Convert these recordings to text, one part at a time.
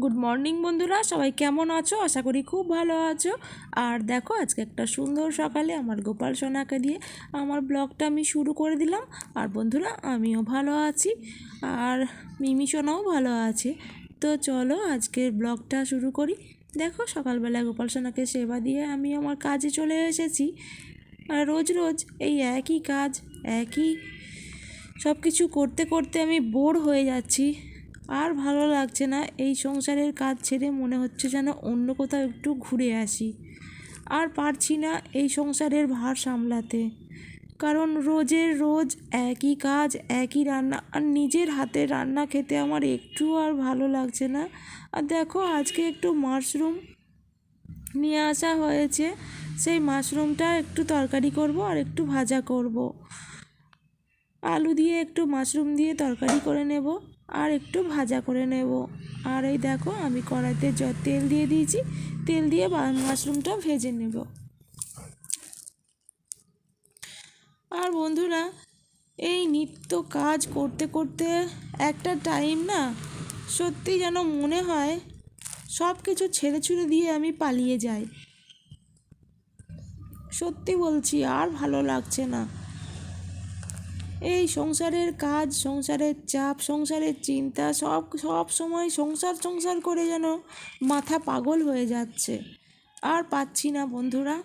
Good morning বন্ধুরা, সবাই কেমন আছো? আশা করি খুব ভালো আছো। আর দেখো, আজকে একটা সুন্দর সকালে আমার গোপাল সোনাকে দিয়ে আমার ব্লগটা আমি শুরু করে দিলাম। আর বন্ধুরা, আমিও ভালো আছি আর মিমি সোনাও ভালো আছে। তো চলো আজকের ব্লগটা শুরু করি। দেখো, সকালবেলা গোপাল সোনাকে সেবা দিয়ে আমি আমার কাজে চলে এসেছি। আর রোজ রোজ এই একই কাজ, একই সব কিছু করতে করতে আমি বোর হয়ে যাচ্ছি। আর ভালো লাগছে না। এই সংসারের কাজ ছেড়ে মনে হচ্ছে যেন অন্য কোথাও একটু ঘুরে আসি। আর পারছি না এই সংসারের ভার সামলাতে, কারণ রোজের রোজ একই কাজ, একই রান্না। আর নিজের হাতে রান্না খেতে আমার একটু আর ভালো লাগছে না। আর দেখো, আজকে একটু মাশরুম নিয়ে আসা হয়েছে, সেই মাশরুমটা একটু তরকারি করব আর একটু ভাজা করব। আলু দিয়ে একটু মাশরুম দিয়ে তরকারি করে নেব আর একটু ভাজা করে নেব। আর এই দেখো, আমি কড়াইতে তেল দিয়ে দিয়েছি, তেল দিয়ে মাশরুমটা ভেজে নেব। আর বন্ধুরা, এই নিত্য কাজ করতে করতে একটা টাইম না, সত্যি যেন মনে হয় সব কিছু ছেড়ে ছুড়ে দিয়ে আমি পালিয়ে যাই। সত্যি বলছি, আর ভালো লাগছে না। এই সংসারের কাজ, সংসারের চাপ, সংসারের চিন্তা, সব সব সময় সংসার সংসার করে যেন মাথা পাগল হয়ে যাচ্ছে। আর পাচ্ছি না বন্ধুরা।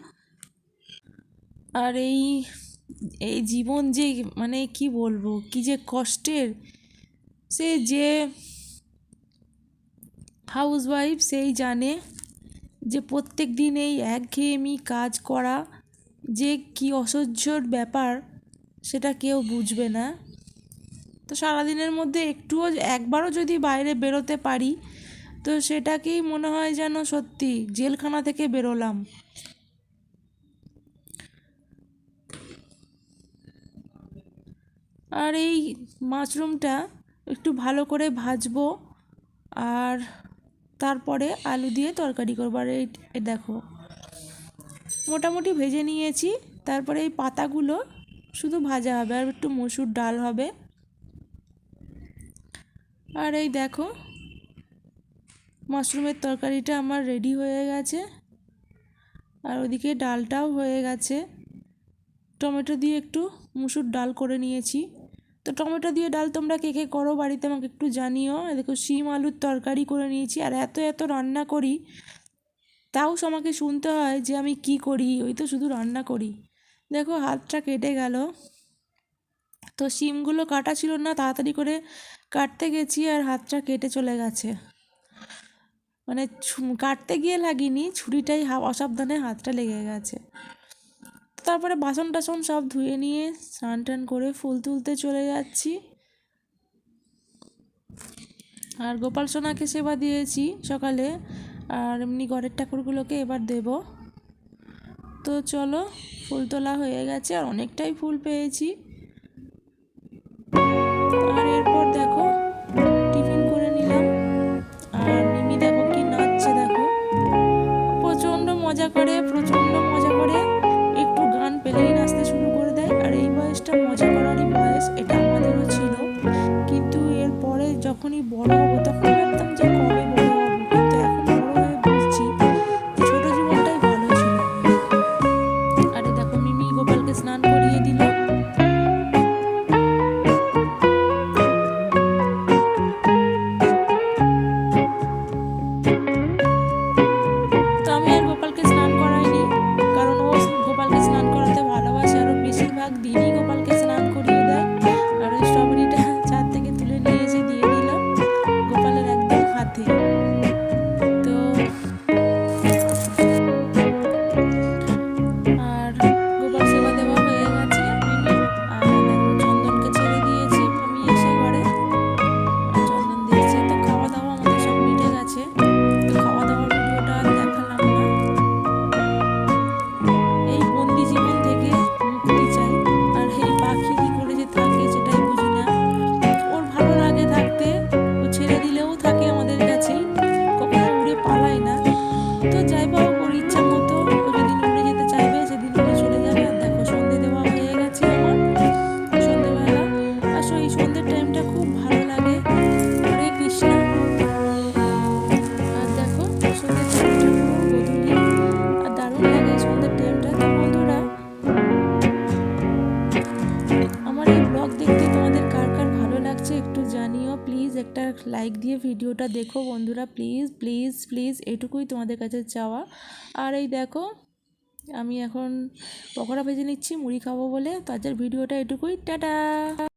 আর এই এই জীবন যে মানে কি বলবো, কি যে কষ্টের। সে যে হাউসওয়াইফ সেই জানে যে প্রত্যেক দিন এই একঘেয়েমি কাজ করা যে কি অসহ্যর ব্যাপার, সেটা কেউ বুঝবে না। তো সারাদিনের মধ্যে একবারও যদি বাইরে বেরোতে পারি, তো সেটাকেই মনে হয় যেন সত্যি জেলখানা থেকে বেরোলাম। আর এই মাশরুমটা একটু ভালো করে ভাজবো আর তারপরে আলু দিয়ে তরকারি করবো। আর এই দেখো, মোটামুটি ভেজে নিয়েছি। তারপরে এই পাতাগুলো শুধু ভাজা হবে আর একটু মসুর ডাল হবে। আর এই দেখো, মাশরুমের তরকারিটা আমার রেডি হয়ে গেছে। আর ওদিকে ডালটাও হয়ে গেছে। টমেটো দিয়ে একটু মুসুর ডাল করে নিয়েছি। তো টমেটো দিয়ে ডাল তোমরা কে কে করো বাড়িতে আমাকে একটু জানিও। দেখো, শিম আলুর তরকারি করে নিয়েছি। আর এত এত রান্না করি, তাও আমাকে শুনতে হয় যে আমি কি করি, ওই তো শুধু রান্না করি। দেখো, হাতটা কেটে গেল। তো শিমগুলো কাটা ছিল না, তাড়াতাড়ি করে কাটতে গেছি আর হাতটা কেটে চলে গেছে। মানে কাটতে গিয়ে লাগিনি, ছুরিটাই অসাবধানে হাতটা লেগে গেছে। তারপরে বাসন টাসন সব ধুয়ে নিয়ে স্নান টান করে ফুল তুলতে চলে যাচ্ছি। আর গোপাল সোনাকে সেবা দিয়েছি সকালে, আর এমনি ঘরের ঠাকুরগুলোকে এবার দেব। তো চলো, ফুল তোলা হয়ে গেছে আর অনেকটাই ফুল পেয়েছি। আর এরপর দেখো, টিফিন করে নিলাম। আর মিমি দেখো কি নাচছে, দেখো প্রচণ্ড মজা করে, প্রচণ্ড মজা করে। একটু গান পেলেই নাচতে শুরু করে দেয়। আর এই বয়সটা মজা করারই বয়স, এটা আমাদেরও ছিল। কিন্তু এরপরে যখনই বড় হবো, তখন ভাবতাম যে কবে বড় হবো, কিন্তু এখন বড় হয়ে বুঝছি ছোট জীবনটাই ভালো ছিল। আরে দেখো, মিমি গোপালকে স্নান করিয়ে দিল। জানিও প্লিজ, একটা লাইক দিয়ে ভিডিওটা দেখো বন্ধুরা, প্লিজ প্লিজ প্লিজ, এটুকুই তোমাদের কাছে চাওয়া। আর এই দেখো আমি এখন পকোড়া ভেজে নিচ্ছি মুড়ি খাবো বলে, তাদের ভিডিওটা এটুকুই, টাটা।